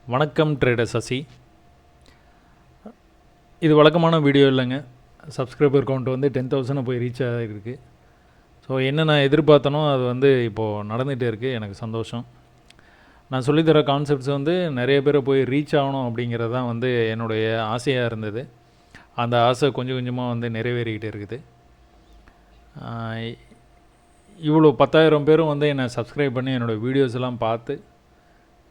வணக்கம் ட்ரேடர் சசி. இது வழக்கமான வீடியோ இல்லைங்க. சப்ஸ்கிரைபர் கவுண்ட் வந்து 10,000 போய் ரீச் ஆகிருக்கு. ஸோ என்ன நான் எதிர்பார்த்தனோ அது வந்து இப்போது நடந்துகிட்டே இருக்குது. எனக்கு சந்தோஷம். நான் சொல்லித்தர கான்செப்ட்ஸ் வந்து நிறைய பேரை போய் ரீச் ஆகணும் அப்படிங்கிறது தான் வந்து என்னுடைய ஆசையாக இருந்தது. அந்த ஆசை கொஞ்சம் கொஞ்சமாக வந்து நிறைவேறிக்கிட்டே இருக்குது. இவ்வளோ 10,000 பேரும் வந்து என்னை சப்ஸ்கிரைப் பண்ணி என்னோடய வீடியோஸ் எல்லாம் பார்த்து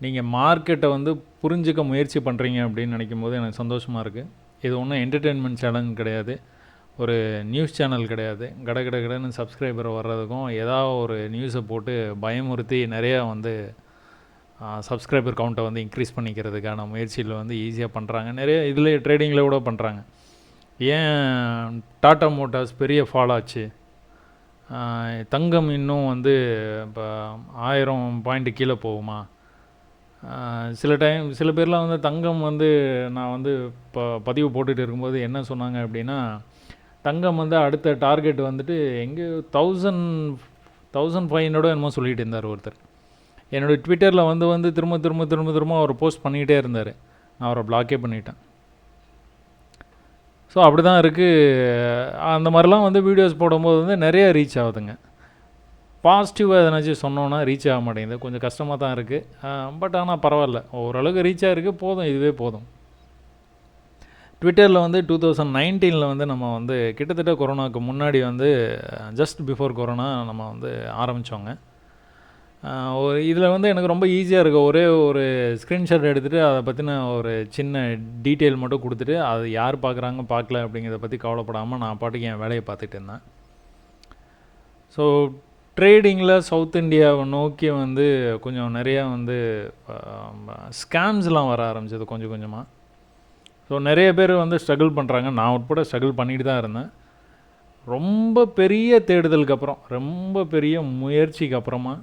நீங்கள் மார்க்கெட்டை வந்து புரிஞ்சிக்க முயற்சி பண்ணுறீங்க அப்படின்னு நினைக்கும் போது எனக்கு சந்தோஷமாக இருக்குது. இது ஒன்றும் என்டர்டெயின்மெண்ட் சேனல் கிடையாது, ஒரு நியூஸ் சேனல் கிடையாது. கடன்னு சப்ஸ்கிரைபர் வர்றதுக்கும் ஏதாவது ஒரு நியூஸை போட்டு பயமுறுத்தி நிறையா வந்து சப்ஸ்கிரைபர் கவுண்ட்டை வந்து இன்க்ரீஸ் பண்ணிக்கிறதுக்கான முயற்சியில் வந்து ஈஸியாக பண்ணுறாங்க. நிறைய இதில் ட்ரேடிங்கில் கூட பண்ணுறாங்க. ஏன் டாட்டா மோட்டார்ஸ் பெரிய ஃபால் ஆச்சு, தங்கம் இன்னும் வந்து இப்போ 1000 பாயிண்ட்டு கீழே போகுமா? சில பேர்லாம் வந்து தங்கம் வந்து நான் வந்து இப்போ பதிவு போட்டுகிட்டு இருக்கும்போது என்ன சொன்னாங்க அப்படின்னா, தங்கம் வந்து அடுத்த டார்கெட் வந்துட்டு எங்கே 1500 என்னமோ சொல்லிகிட்டு இருந்தார் ஒருத்தர். என்னோடய ட்விட்டரில் வந்து திரும்ப அவர் போஸ்ட் பண்ணிக்கிட்டே இருந்தார். நான் அவரை பிளாக்கே பண்ணிட்டேன். ஸோ அப்படி தான் இருக்குது. அந்த மாதிரிலாம் வந்து வீடியோஸ் போடும்போது வந்து நிறைய ரீச் ஆகுதுங்க. பாசிட்டிவாக எதனாச்சும் சொன்னோன்னா ரீச் ஆக மாட்டேங்குது. கொஞ்சம் கஷ்டமாக தான் இருக்குது. பட் ஆனால் பரவாயில்ல, ஓரளவுக்கு ரீச் ஆகிருக்கு. போதும், இதுவே போதும். ட்விட்டரில் வந்து 2019 வந்து நம்ம வந்து கிட்டத்தட்ட கொரோனாவுக்கு முன்னாடி வந்து ஜஸ்ட் பிஃபோர் கொரோனா நம்ம வந்து ஆரம்பித்தோங்க. இதில் வந்து எனக்கு ரொம்ப ஈஸியாக இருக்குது. ஒரே ஒரு ஸ்க்ரீன்ஷாட் எடுத்துகிட்டு அதை பற்றின ஒரு சின்ன டீட்டெயில் மட்டும் கொடுத்துட்டு அது யார் பார்க்குறாங்க பார்க்கல அப்படிங்கிறத பற்றி கவலைப்படாமல் நான் பாட்டுக்கு என் வேலையை பார்த்துட்டு இருந்தேன். ஸோ ட்ரேடிங்கில் சவுத் இந்தியாவை நோக்கி வந்து கொஞ்சம் நிறையா வந்து ஸ்கேம்ஸ்லாம் வர ஆரம்பிச்சது கொஞ்சம் கொஞ்சமாக. ஸோ நிறைய பேர் வந்து ஸ்ட்ரகிள் பண்ணுறாங்க. நான் உட்பட ஸ்ட்ரகிள் பண்ணிட்டு தான் இருந்தேன். ரொம்ப பெரிய தேடுதலுக்கு அப்புறம், ரொம்ப பெரிய முயற்சிக்கு அப்புறமா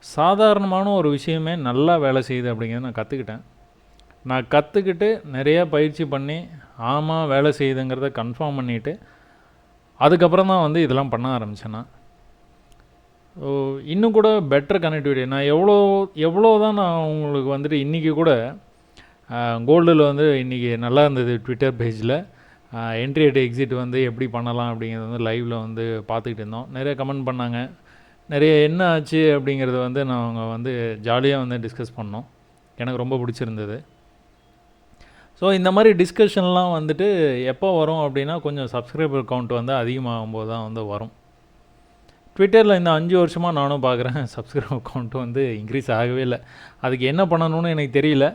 சாதாரணமான ஒரு விஷயமே நல்லா வேலை செய்யுது அப்படிங்கிறத நான் கற்றுக்கிட்டேன். நான் கற்றுக்கிட்டு நிறையா பயிற்சி பண்ணி ஆமாம் வேலை செய்யுதுங்கிறத கன்ஃபார்ம் பண்ணிவிட்டு அதுக்கப்புறம் தான் வந்து இதெல்லாம் பண்ண ஆரம்பித்தேன். நான் இன்னும் கூட பெட்டர் கனெக்டிவிட்டி. நான் எவ்வளோ தான் நான் உங்களுக்கு வந்துட்டு இன்றைக்கி கூட கோல்டில் வந்து இன்றைக்கி நல்லா இருந்தது. ட்விட்டர் பேஜில் என்ட்ரி அட் எக்ஸிட் வந்து எப்படி பண்ணலாம் அப்படிங்கிறது வந்து லைவில் வந்து பார்த்துக்கிட்டு இருந்தோம். நிறைய கமெண்ட் பண்ணாங்க. நிறைய என்ன ஆச்சு அப்படிங்கிறத வந்து நாங்கள் வந்து ஜாலியாக வந்து டிஸ்கஸ் பண்ணோம். எனக்கு ரொம்ப பிடிச்சிருந்தது. ஸோ இந்த மாதிரி டிஸ்கஷன்லாம் வந்துட்டு எப்போ வரும் அப்படின்னா, கொஞ்சம் சப்ஸ்கிரைபர் கவுண்ட் வந்து அதிகமாகும்போது தான் வந்து வரும். ட்விட்டரில் இந்த 5 வருஷமாக நானும் பார்க்குறேன், சப்ஸ்கிரைபர் கவுண்ட் வந்து இன்க்ரீஸ் ஆகவே இல்லை. அதுக்கு என்ன பண்ணணும்னு எனக்கு தெரியல.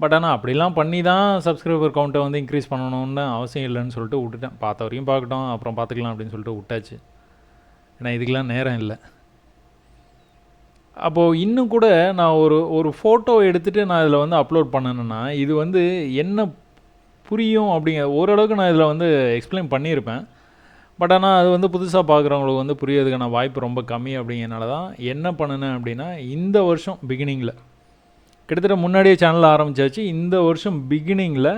பட் ஆனால் அப்படிலாம் பண்ணி தான் சப்ஸ்கிரைபர் கவுண்ட்டை வந்து இன்க்ரீஸ் பண்ணணும்னு அவசியம் இல்லைன்னு சொல்லிட்டு விட்டுட்டேன். பார்த்த வரைக்கும் பார்க்கட்டும், அப்புறம் பார்த்துக்கலாம் அப்படின்னு சொல்லிட்டு விட்டாச்சு. ஏன்னா இதுக்கெலாம் நேரம் இல்லை. அப்போது இன்னும் கூட நான் ஒரு ஃபோட்டோ எடுத்துகிட்டு நான் இதில் வந்து அப்லோட் பண்ணணுன்னா இது வந்து என்ன புரியும் அப்படிங்கிற ஓரளவுக்கு நான் இதில் வந்து எக்ஸ்பிளைன் பண்ணியிருப்பேன். பட் ஆனால் அது வந்து புதுசாக பார்க்குறவங்களுக்கு வந்து புரியறதுக்கான வாய்ப்பு ரொம்ப கம்மி. அப்படிங்கிறனால தான் என்ன பண்ணினேன் அப்படின்னா, இந்த வருஷம் பிகினிங்கில் கிட்டத்தட்ட முன்னாடியே சேனல் ஆரம்பித்தாச்சு. இந்த வருஷம் பிகினிங்கில்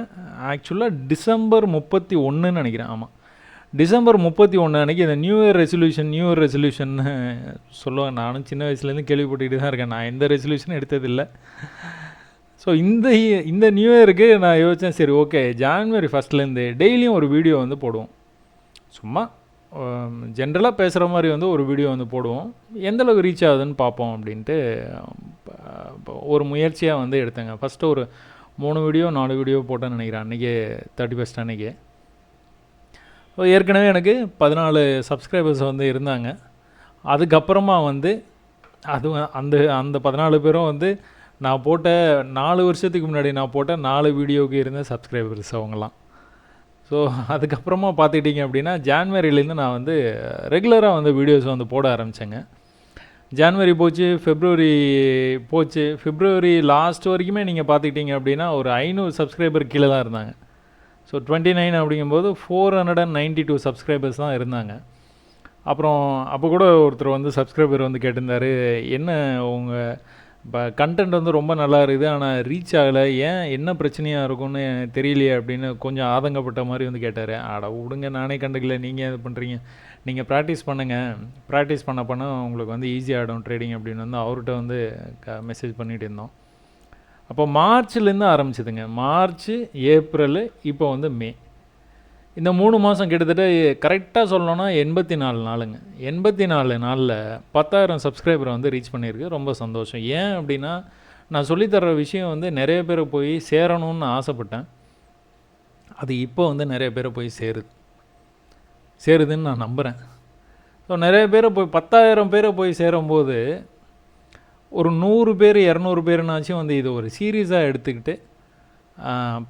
ஆக்சுவலாக டிசம்பர் 31 நினைக்கிறேன். ஆமாம், டிசம்பர் 31 அன்றைக்கி இந்த நியூ இயர் ரெசல்யூஷன்னு சொல்லுவாங்க. நானும் சின்ன வயசுலேருந்து கேள்விப்பட்டுக்கிட்டு தான் இருக்கேன். நான் எந்த ரெசல்யூஷனும் எடுத்ததில்லை. ஸோ இந்த நியூ இயருக்கு நான் யோசித்தேன், சரி ஓகே ஜான்வரி 1 டெய்லியும் ஒரு வீடியோ வந்து போடுவோம். சும்மா ஜென்ரலாக பேசுகிற மாதிரி வந்து ஒரு வீடியோ வந்து போடுவோம், எந்தளவுக்கு ரீச் ஆகுதுன்னு பார்ப்போம் அப்படின்ட்டு ஒரு முயற்சியாக வந்து எடுத்தேங்க. ஃபஸ்ட்டு ஒரு 3 வீடியோ 4 வீடியோ போட்டேன்னு நினைக்கிறேன் அன்றைக்கி 31 அன்றைக்கி. ஏற்கனவே எனக்கு 14 சப்ஸ்கிரைபர்ஸ் வந்து இருந்தாங்க. அதுக்கப்புறமா வந்து அது அந்த 14 பேரும் வந்து நான் போட்ட 4 வருஷத்துக்கு முன்னாடி நான் போட்ட 4 வீடியோவுக்கு இருந்த சப்ஸ்கிரைபர்ஸ் அவங்களாம். ஸோ அதுக்கப்புறமா பார்த்துக்கிட்டிங்க அப்படின்னா, ஜான்வரியிலேருந்து நான் வந்து ரெகுலராக வந்து வீடியோஸ் வந்து போட ஆரம்பித்தேங்க. ஜான்வரி போச்சு, ஃபெப்ரவரி போச்சு. ஃபெப்ரவரி லாஸ்ட் வரைக்குமே நீங்கள் பார்த்துக்கிட்டிங்க அப்படின்னா ஒரு 500 சப்ஸ்கிரைபர் கீழே தான் இருந்தாங்க. ஸோ 29 அப்படிங்கும்போது 492 சப்ஸ்கிரைபர்ஸ் தான் இருந்தாங்க. அப்புறம் அப்போ கூட ஒருத்தர் வந்து சப்ஸ்கிரைபர் வந்து கேட்டிருந்தார், என்ன உங்கள் இப்போ கண்டென்ட் வந்து ரொம்ப நல்லா இருக்குது, ஆனால் ரீச் ஆகலை, ஏன் என்ன பிரச்சனையாக இருக்கும்னு தெரியலையே அப்படின்னு கொஞ்சம் ஆதங்கப்பட்ட மாதிரி வந்து கேட்டார். அட விடுங்க, நானே கண்டுக்கல, நீங்கள் இது பண்ணுறீங்க, நீங்கள் ப்ராக்டிஸ் பண்ணுங்கள், ப்ராக்டிஸ் பண்ண உங்களுக்கு வந்து ஈஸியாகிடும் ட்ரேடிங் அப்படின்னு வந்து அவர்கிட்ட வந்து மெசேஜ் பண்ணிகிட்டு இருந்தோம். அப்போ மார்ச்லேருந்து ஆரம்பிச்சதுங்க. மார்ச், ஏப்ரல், இப்போ வந்து மே. இந்த 3 மாதம் கிட்டத்தட்ட கரெக்டாக சொல்லணும்னா 84 நாளுங்க. 84 நாளில் 10,000 சப்ஸ்கிரைபரை வந்து ரீச் பண்ணியிருக்கு. ரொம்ப சந்தோஷம். ஏன் அப்படின்னா, நான் சொல்லித்தர்ற விஷயம் வந்து நிறைய பேர் போய் சேரணும்னு ஆசைப்பட்டேன். அது இப்போ வந்து நிறைய பேரை போய் சேருதுன்னு நான் நம்புகிறேன். ஸோ நிறைய பேரை போய் 10,000 பேரை போய் சேரும்போது ஒரு 100 பேர் 200 பேருனாச்சும் வந்து இது ஒரு சீரியஸாக எடுத்துக்கிட்டு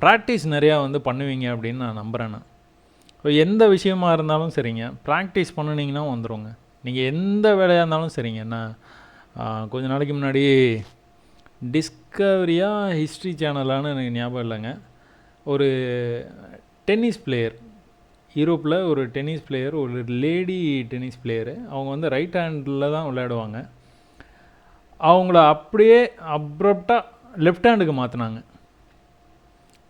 ப்ராக்டிஸ் நிறையா வந்து பண்ணுவீங்க அப்படின்னு நான் நம்புகிறேன். நான் ஸோ எந்த விஷயமா இருந்தாலும் சரிங்க, ப்ராக்டிஸ் பண்ணினீங்கன்னா வந்துடுங்க. நீங்கள் எந்த வேலையாக இருந்தாலும் சரிங்க. நான் கொஞ்ச நாளைக்கு முன்னாடி டிஸ்கவரியா ஹிஸ்ட்ரி சேனலான்னு எனக்கு ஞாபகம் இல்லைங்க, ஒரு டென்னிஸ் பிளேயர், யூரோப்பில் ஒரு டென்னிஸ் பிளேயர், ஒரு லேடி டென்னிஸ் பிளேயரு, அவங்க வந்து ரைட் ஹேண்டில் தான் விளையாடுவாங்க. அவங்கள அப்படியே அப்ரப்டாக லெஃப்ட் ஹேண்டுக்கு மாற்றினாங்க.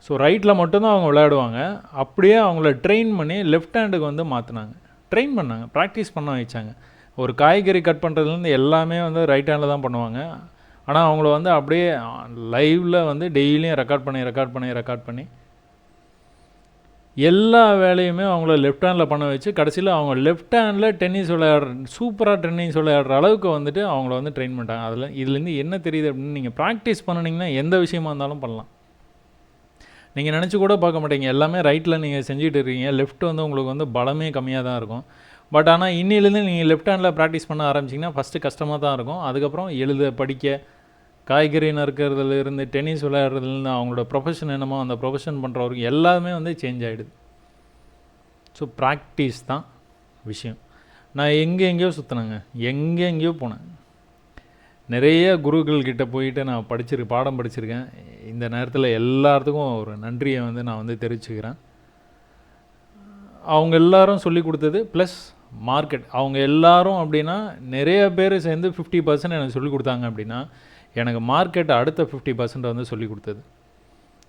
ஸோ ரைட்டில் மட்டும்தான் அவங்க விளையாடுவாங்க. அப்படியே அவங்கள ட்ரெயின் பண்ணி லெஃப்ட் ஹேண்டுக்கு வந்து மாற்றினாங்க. ட்ரெயின் பண்ணாங்க, ப்ராக்டிஸ் பண்ண வச்சாங்க. ஒரு காய்கறி கட் பண்ணுறதுலேருந்து எல்லாமே வந்து ரைட் ஹேண்டில் தான் பண்ணுவாங்க. ஆனால் அவங்கள வந்து அப்படியே லைவில் வந்து டெய்லியும் ரெக்கார்ட் பண்ணி எல்லா வேலையுமே அவங்கள லெஃப்ட் ஹேண்டில் பண்ண வச்சு கடைசியில் அவங்க லெஃப்ட் ஹேண்டில் சூப்பராக டென்னிஸ் விளையாடுற அளவுக்கு வந்துட்டு அவங்கள வந்து ட்ரெயின் பண்ணிட்டாங்க. இதுலேருந்து என்ன தெரியுது அப்படின்னு, நீங்கள் ப்ராக்டிஸ் பண்ணினீங்கன்னா எந்த விஷயமா இருந்தாலும் பண்ணலாம். நீங்கள் நினச்சி கூட பார்க்க மாட்டீங்க, எல்லாமே ரைட்டில் நீங்கள் செஞ்சுட்டு இருக்கீங்க, லெஃப்ட் வந்து உங்களுக்கு வந்து பலமே கம்மியாக தான் இருக்கும். பட் ஆனால் இன்னிலேருந்து நீங்கள் லெஃப்ட் ஹேண்டில் ப்ராக்டிஸ் பண்ண ஆரம்பிச்சிங்கன்னா ஃபஸ்ட்டு கஷ்டமாக தான் இருக்கும். அதுக்கப்புறம் எழுத, படிக்க, காய்கறி நறுக்கிறதுலேருந்து, டென்னிஸ் விளையாடுறதுலேருந்து, அவங்களோட ப்ரொஃபஷன் என்னமோ அந்த ப்ரொஃபஷன் பண்ணுறவருக்கு எல்லாமே வந்து சேஞ்ச் ஆகிடுது. ஸோ ப்ராக்டிஸ் தான் விஷயம். நான் எங்கேயோ சுற்றினேங்க, எங்கேயோ போனேன். நிறைய குருக்கள்கிட்ட போயிட்டு நான் பாடம் படிச்சிருக்கேன். இந்த நேரத்தில் எல்லாத்துக்கும் ஒரு நன்றியை வந்து நான் வந்து தெரிவிச்சுக்கிறேன். அவங்க எல்லாரும் சொல்லி கொடுத்தது ப்ளஸ் மார்க்கெட், அவங்க எல்லாரும் அப்படின்னா நிறைய பேர் சேர்ந்து 50% எனக்கு சொல்லிக் கொடுத்தாங்க. அப்படின்னா எனக்கு மார்க்கெட் அடுத்த 50% வந்து சொல்லிக் கொடுத்தது.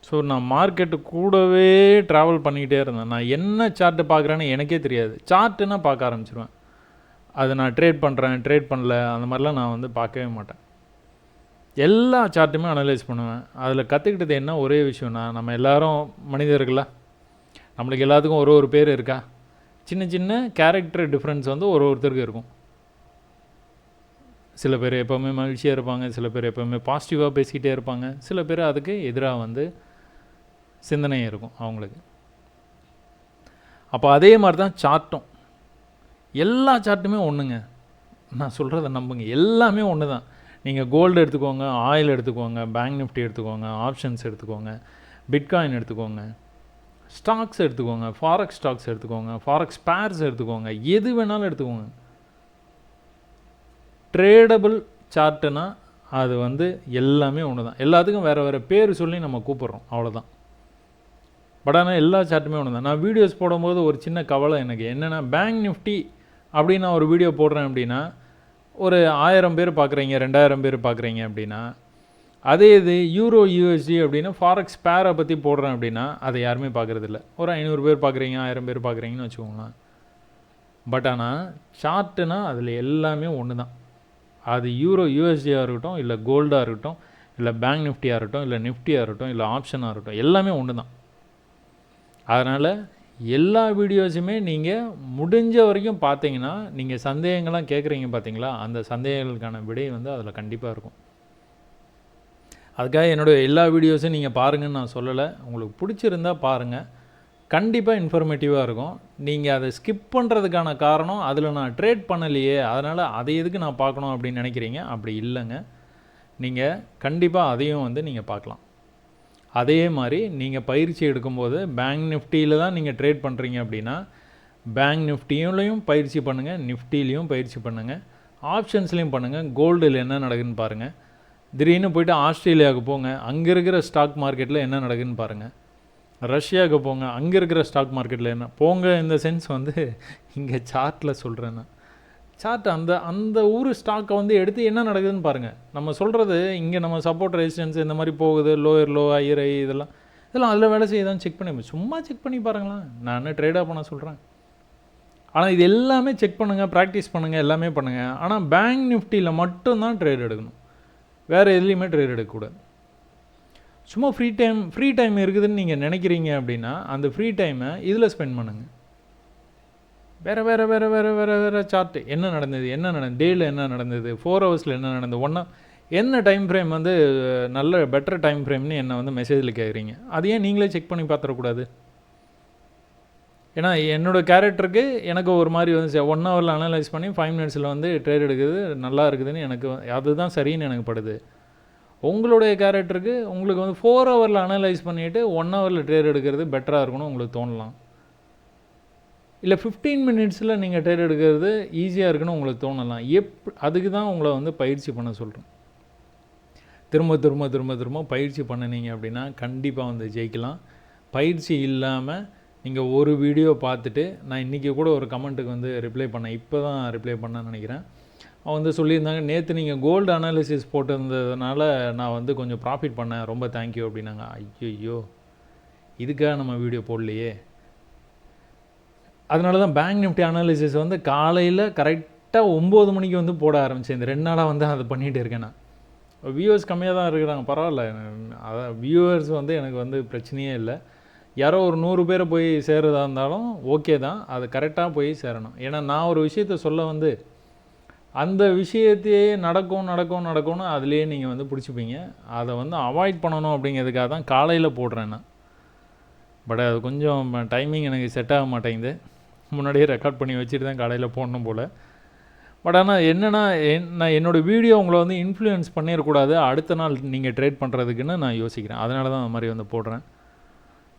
ஸோ நான் மார்க்கெட்டு கூடவே ட்ராவல் பண்ணிக்கிட்டே இருந்தேன். நான் என்ன சார்ட்டு பார்க்குறேன்னு எனக்கே தெரியாது. சார்ட்டுன்னா பார்க்க ஆரம்பிச்சிடுவேன். அதை நான் ட்ரேட் பண்ணல அந்த மாதிரிலாம் நான் வந்து பார்க்கவே மாட்டேன். எல்லா சார்ட்டுமே அனலைஸ் பண்ணுவேன். அதில் கற்றுக்கிட்டது என்ன ஒரே விஷயம்னா, நம்ம எல்லோரும் மனிதர்களா, நம்மளுக்கு எல்லாத்துக்கும் ஒரு பேர் இருக்கா, சின்ன கேரக்டர் டிஃப்ரென்ஸ் வந்து ஒருத்தருக்கு இருக்கும். சில பேர் எப்போவுமே மகிழ்ச்சியாக இருப்பாங்க, சில பேர் எப்போவுமே பாசிட்டிவாக பேசிக்கிட்டே இருப்பாங்க, சில பேர் அதுக்கு எதிராக வந்து சிந்தனை இருக்கும் அவங்களுக்கு. அப்போ அதே மாதிரி தான் சார்ட்டும். எல்லா சார்ட்டுமே ஒன்றுங்க, நான் சொல்கிறத நம்புங்க, எல்லாமே ஒன்று தான். நீங்கள் கோல்டு எடுத்துக்கோங்க, ஆயில் எடுத்துக்கோங்க, பேங்க் நிஃப்டி எடுத்துக்கோங்க, ஆப்ஷன்ஸ் எடுத்துக்கோங்க, பிட்காயின் எடுத்துக்கோங்க, ஸ்டாக்ஸ் எடுத்துக்கோங்க, ஃபாரெக்ஸ் ஸ்டாக்ஸ் எடுத்துக்கோங்க, ஃபாரெக்ஸ் பேர்ஸ் எடுத்துக்கோங்க, எது வேணாலும் எடுத்துக்கோங்க. ட்ரேடபிள் சார்ட்டுனா அது வந்து எல்லாமே ஒன்று தான். எல்லாத்துக்கும் வேறு பேர் சொல்லி நம்ம கூப்பிட்றோம், அவ்வளோதான். பட் ஆனால் எல்லா சார்ட்டுமே ஒன்று தான். நான் வீடியோஸ் போடும்போது ஒரு சின்ன கவலை எனக்கு என்னென்னா, பேங்க் நிஃப்டி அப்படின்னு நான் ஒரு வீடியோ போடுறேன் அப்படின்னா ஒரு 1000 பேர் பார்க்குறீங்க, 2000 பேர் பார்க்குறீங்க அப்படின்னா, அதே இது யூரோ யூஎஸ்டி அப்படின்னா ஃபாரெக்ஸ் பேரை பற்றி போடுறேன் அப்படின்னா அதை யாருமே பார்க்குறதில்ல. ஒரு 500 பேர் பார்க்குறீங்க, 1000 பேர் பார்க்குறீங்கன்னு வச்சுக்கோங்களேன். பட் ஆனால் சார்ட்டுனா அதில் எல்லாமே ஒன்று தான். அது யூரோ யூஎஸ்டியாக இருக்கட்டும், இல்லை கோல்டாக இருக்கட்டும், இல்லை பேங்க் நிஃப்டியாக இருக்கட்டும், இல்லை நிஃப்டியாக இருக்கட்டும், இல்லை ஆப்ஷனாக இருக்கட்டும், எல்லாமே ஒன்று தான். அதனால் எல்லா வீடியோஸுமே நீங்கள் முடிஞ்ச வரைக்கும் பார்த்தீங்கன்னா, நீங்கள் சந்தேகங்கள்லாம் கேட்குறீங்க பார்த்தீங்களா, அந்த சந்தேகங்களுக்கான விடை வந்து அதில் கண்டிப்பாக இருக்கும். அதுக்காக என்னோடய எல்லா வீடியோஸும் நீங்கள் பாருங்கன்னு நான் சொல்லலை. உங்களுக்கு பிடிச்சிருந்தால் பாருங்கள், கண்டிப்பாக இன்ஃபர்மேட்டிவாக இருக்கும். நீங்கள் அதை ஸ்கிப் பண்ணுறதுக்கான காரணம், அதில் நான் ட்ரேட் பண்ணலையே, அதனால் அதை எதுக்கு நான் பார்க்கணும் அப்படின்னு நினைக்கிறீங்க. அப்படி இல்லைங்க, நீங்கள் கண்டிப்பாக அதையும் வந்து நீங்கள் பார்க்கலாம். அதே மாதிரி நீங்கள் பயிற்சி எடுக்கும்போது பேங்க் நிஃப்டியில் தான் நீங்கள் ட்ரேட் பண்ணுறீங்க அப்படின்னா, பேங்க் நிஃப்டியிலையும் பயிற்சி பண்ணுங்கள், நிஃப்டிலையும் பயிற்சி பண்ணுங்கள், ஆப்ஷன்ஸ்லேயும் பண்ணுங்கள், கோல்டில் என்ன நடக்குதுன்னு பாருங்கள். திடீர்னு போய்ட்டு ஆஸ்திரேலியாவுக்கு போங்க, அங்கே இருக்கிற ஸ்டாக் மார்க்கெட்டில் என்ன நடக்குதுன்னு பாருங்கள். ரஷ்யாவுக்கு போங்க, அங்கே இருக்கிற ஸ்டாக் மார்க்கெட்டில் என்ன போங்க. இந்த சென்ஸ் வந்து இங்கே சார்ட்டில் சொல்கிறேன் நான். சார்ட் அந்த ஊர் ஸ்டாக்கை வந்து எடுத்து என்ன நடக்குதுன்னு பாருங்கள். நம்ம சொல்கிறது இங்கே நம்ம சப்போர்ட் ரெசிஸ்டன்ஸ் இந்த மாதிரி போகுது, லோயர் லோ ஹையர் ஹை, இதெல்லாம் அதில் வேலை செய்ய செக் பண்ணி சும்மா செக் பண்ணி பாருங்களேன். நான் ட்ரேடாக பண்ண சொல்கிறேன். ஆனால் இது எல்லாமே செக் பண்ணுங்கள், ப்ராக்டிஸ் பண்ணுங்கள், எல்லாமே பண்ணுங்கள். ஆனால் பேங்க் நிஃப்டியில் மட்டும்தான் ட்ரேட் எடுக்கணும், வேறு எதுலேயுமே ட்ரேட் எடுக்கக்கூடாது. சும்மா ஃப்ரீ டைம் இருக்குதுன்னு நீங்கள் நினைக்கிறீங்க அப்படின்னா அந்த ஃப்ரீ டைமை இதில் ஸ்பெண்ட் பண்ணுங்கள். வேறு சார்ட்டு என்ன நடந்தது டேயில் என்ன நடந்தது, 4 ஹவர்ஸில் என்ன நடந்தது, என்ன டைம் ஃப்ரேம் வந்து நல்ல பெட்டர் டைம் ஃப்ரேம்னு என்னை வந்து மெசேஜில் கேட்குறீங்க. அது ஏன் நீங்களே செக் பண்ணி பார்த்துடக்கூடாது? ஏன்னா என்னோடய கேரக்டருக்கு எனக்கு ஒரு மாதிரி வந்து 1 ஹவரில் அனலைஸ் பண்ணி 5 மினிட்ஸில் வந்து ட்ரேட் எடுக்குது நல்லா இருக்குதுன்னு எனக்கு அதுதான் சரின்னு எனக்கு படுது. உங்களுடைய கேரக்டருக்கு உங்களுக்கு வந்து 4 ஹவரில் அனலைஸ் பண்ணிவிட்டு 1 ஹவரில் ட்ரேட் எடுக்கிறது பெட்டராக இருக்கணும் உங்களுக்கு தோணலாம். இல்லை 15 மினிட்ஸில் நீங்கள் ட்ரேட் எடுக்கிறது ஈஸியாக இருக்குன்னு உங்களுக்கு தோணலாம். அதுக்கு தான் உங்களை வந்து பயிற்சி பண்ண சொல்கிறேன். திரும்ப பயிற்சி பண்ணினீங்க அப்படின்னா கண்டிப்பாக வந்து ஜெயிக்கலாம். பயிற்சி இல்லாமல் நீங்கள் ஒரு வீடியோ பார்த்துட்டு, நான் இன்றைக்கி கூட ஒரு கமெண்ட்டுக்கு வந்து ரிப்ளை பண்ணேன், இப்போ தான் ரிப்ளை பண்ணேன்னு நினைக்கிறேன். அவன் வந்து சொல்லியிருந்தாங்க, நேற்று நீங்கள் கோல்டு அனாலிசிஸ் போட்டிருந்ததுனால நான் வந்து கொஞ்சம் ப்ராஃபிட் பண்ணேன், ரொம்ப தேங்க்யூ அப்படின்னாங்க. ஐயோ, இதுக்காக நம்ம வீடியோ போடலையே. அதனால தான் பேங்க் நிஃப்டி அனாலிசிஸ் வந்து காலையில் கரெக்டாக 9 மணிக்கு வந்து போட ஆரம்பித்தேன். இந்த 2 நாளாக வந்து அதை பண்ணிகிட்டு இருக்கேன். நான் வியூவர்ஸ் கம்மியாக தான் இருக்கிறாங்க, பரவாயில்ல. அதான் வியூவர்ஸ் வந்து எனக்கு வந்து பிரச்சனையே இல்லை. யாரோ ஒரு 100 பேரை போய் சேர்றதா இருந்தாலும் ஓகே தான், அது கரெக்டாக போய் சேரணும். ஏன்னா நான் ஒரு விஷயத்த சொல்ல வந்து அந்த விஷயத்தையே நடக்கும்னு அதுலேயே நீங்கள் வந்து பிடிச்சிப்பீங்க. அதை வந்து அவாய்ட் பண்ணணும் அப்படிங்கிறதுக்காக தான் காலையில் போடுறேன் நான். பட் அது கொஞ்சம் டைமிங் எனக்கு செட் ஆக மாட்டேங்குது. முன்னாடியே ரெக்கார்ட் பண்ணி வச்சுட்டு தான் காலையில் போடணும் போல். பட் ஆனால் என்னென்னா நான் என்னோடய வீடியோ உங்களை வந்து இன்ஃப்ளூயன்ஸ் பண்ணிடக்கூடாது அடுத்த நாள் நீங்கள் ட்ரேட் பண்ணுறதுக்குன்னு நான் யோசிக்கிறேன். அதனால தான் அந்த மாதிரி வந்து போடுறேன்.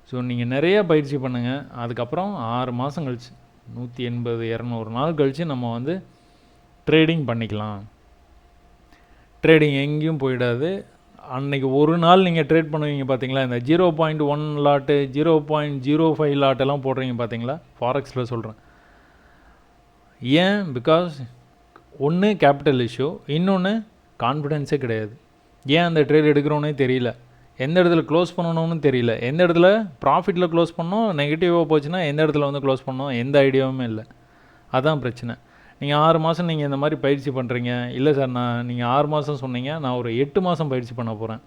ஸோ நீங்கள் நிறையா பயிற்சி பண்ணுங்கள். அதுக்கப்புறம் 6 மாதம் கழிச்சு 180 200 நாள் கழித்து நம்ம வந்து ட்ரேடிங் பண்ணிக்கலாம். ட்ரேடிங் எங்கேயும் போயிடாது. அன்றைக்கி ஒரு நாள் நீங்கள் ட்ரேட் பண்ணுவீங்க பார்த்தீங்களா, இந்த 0.1 லாட்டு 0.05 லாட்டெல்லாம் போடுறீங்க பார்த்தீங்களா, ஃபாரெக்ஸில் சொல்கிறேன். ஏன்? பிகாஸ் ஒன்று கேபிட்டல் இஷ்யூ, இன்னொன்று கான்ஃபிடென்ஸே கிடையாது. ஏன் அந்த ட்ரேட் எடுக்கிறோன்னே தெரியல, எந்த இடத்துல க்ளோஸ் பண்ணணும்னு தெரியல, எந்த இடத்துல ப்ராஃபிட்டில் க்ளோஸ் பண்ணோம், நெகட்டிவாக போச்சுன்னா எந்த இடத்துல வந்து க்ளோஸ் பண்ணோம், எந்த ஐடியாவுமே இல்லை. அதுதான் பிரச்சனை. நீங்கள் 6 மாதம் நீங்கள் இந்த மாதிரி பயிற்சி பண்ணுறீங்க. இல்லை சார், நீங்கள் 6 மாதம் சொன்னீங்க, நான் ஒரு 8 மாதம் பயிற்சி பண்ண போகிறேன்.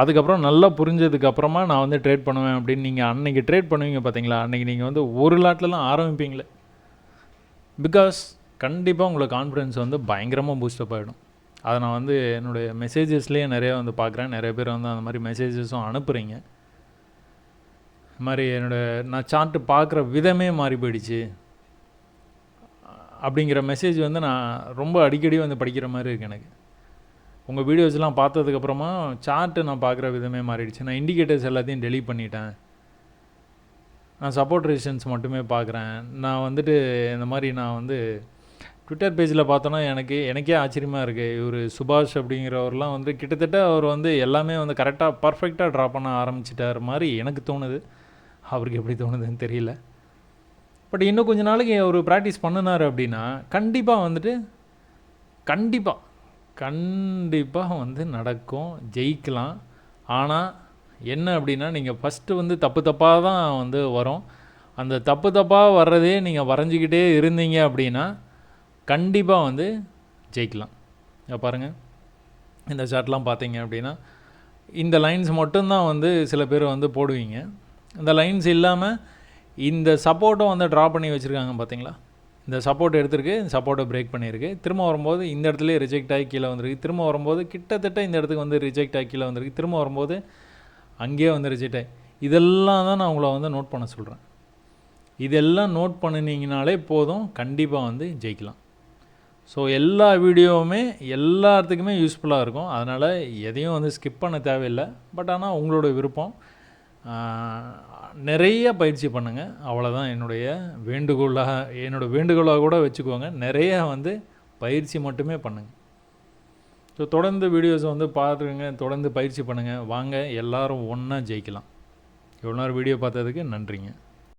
அதுக்கப்புறம் நல்லா புரிஞ்சதுக்கப்புறமா நான் வந்து ட்ரேட் பண்ணுவேன் அப்படின்னு நீங்கள் அன்றைக்கி ட்ரேட் பண்ணுவீங்க பார்த்தீங்களா, அன்றைக்கி நீங்கள் வந்து ஒரு லாட்லலாம் ஆரம்பிப்பீங்களே. பிகாஸ் கண்டிப்பாக உங்களுக்கு கான்ஃபிடென்ஸ் வந்து பயங்கரமாக பூஸ்டப் ஆகிடும். அதை நான் வந்து என்னுடைய மெசேஜஸ்லேயே நிறையா வந்து பார்க்குறேன். நிறைய பேர் வந்து அந்த மாதிரி மெசேஜஸும் அனுப்புகிறீங்க. இது மாதிரி நான் சார்ட்டு பார்க்குற விதமே மாறி போயிடுச்சு அப்படிங்கிற மெசேஜ் வந்து நான் ரொம்ப அடிக்கடி வந்து படிக்கிற மாதிரி இருக்குது எனக்கு. உங்கள் வீடியோஸ்லாம் பார்த்ததுக்கப்புறமா சார்ட்டு நான் பார்க்குற விதமே மாறிடுச்சு. நான் இண்டிகேட்டர்ஸ் எல்லாத்தையும் டெலீட் பண்ணிட்டேன். நான் சப்போர்ட் ரெசிஸ்டன்ஸ் மட்டுமே பார்க்குறேன். நான் வந்துட்டு இந்த மாதிரி நான் வந்து ட்விட்டர் பேஜில் பார்த்தோன்னா எனக்கே ஆச்சரியமாக இருக்குது. இவர் சுபாஷ் அப்படிங்கிறவர்லாம் வந்து கிட்டத்தட்ட அவர் வந்து எல்லாமே வந்து கரெக்டாக பர்ஃபெக்டாக ட்ரா பண்ண ஆரம்பிச்சிட்டார் மாதிரி எனக்கு தோணுது. அவருக்கு எப்படி தோணுதுன்னு தெரியல. பட் இன்னும் கொஞ்சம் நாளைக்கு அவர் ப்ராக்டிஸ் பண்ணினார் அப்படின்னா கண்டிப்பாக வந்துட்டு கண்டிப்பாக வந்து நடக்கும், ஜெயிக்கலாம். ஆனால் என்ன அப்படின்னா, நீங்கள் ஃபஸ்ட்டு வந்து தப்பாக தான் வந்து வரும். அந்த தப்பாக வர்றதே நீங்கள் வரைஞ்சிக்கிட்டே இருந்தீங்க அப்படின்னா கண்டிப்பாக வந்து ஜெயிக்கலாம். பாருங்கள், இந்த சார்ட்லாம் பார்த்தீங்க அப்படின்னா இந்த லைன்ஸ் மட்டும்தான் வந்து சில பேர் வந்து போடுவீங்க. இந்த லைன்ஸ் இல்லாமல் இந்த சப்போர்ட்டும் வந்து ட்ரா பண்ணி வச்சுருக்காங்க பார்த்தீங்களா. இந்த சப்போர்ட் எடுத்துருக்கு, இந்த சப்போர்ட்டை பிரேக் பண்ணியிருக்கு, திரும்ப வரும்போது இந்த இடத்துல ரிஜெக்ட் ஆகி கீழே வந்திருக்கு, திரும்ப வரும்போது கிட்டத்தட்ட இந்த இடத்துக்கு வந்து ரிஜெக்ட் ஆகி கீழே வந்திருக்கு, திரும்ப வரும்போது அங்கேயே வந்து ரிஜெக்ட் ஆகி. இதெல்லாம் தான் நான் உங்களை வந்து நோட் பண்ண சொல்கிறேன். இதெல்லாம் நோட் பண்ணினீங்கனாலே போதும், கண்டிப்பாக வந்து ஜெயிக்கலாம். ஸோ எல்லா வீடியோவுமே எல்லாத்துக்குமே யூஸ்ஃபுல்லாக இருக்கும். அதனால் எதையும் வந்து ஸ்கிப் பண்ண தேவையில்லை. பட் ஆனால் உங்களோட விருப்பம். நிறைய பயிற்சி பண்ணுங்கள், அவ்வளோதான் என்னுடைய வேண்டுகோளாக கூட வச்சுக்கோங்க. நிறைய வந்து பயிற்சி மட்டுமே பண்ணுங்கள். ஸோ தொடர்ந்து வீடியோஸை வந்து பார்த்துருங்க, தொடர்ந்து பயிற்சி பண்ணுங்கள். வாங்க எல்லோரும் ஒன்றா ஜெயிக்கலாம். இவ்வளோ நேரம் வீடியோ பார்த்ததுக்கு நன்றிங்க.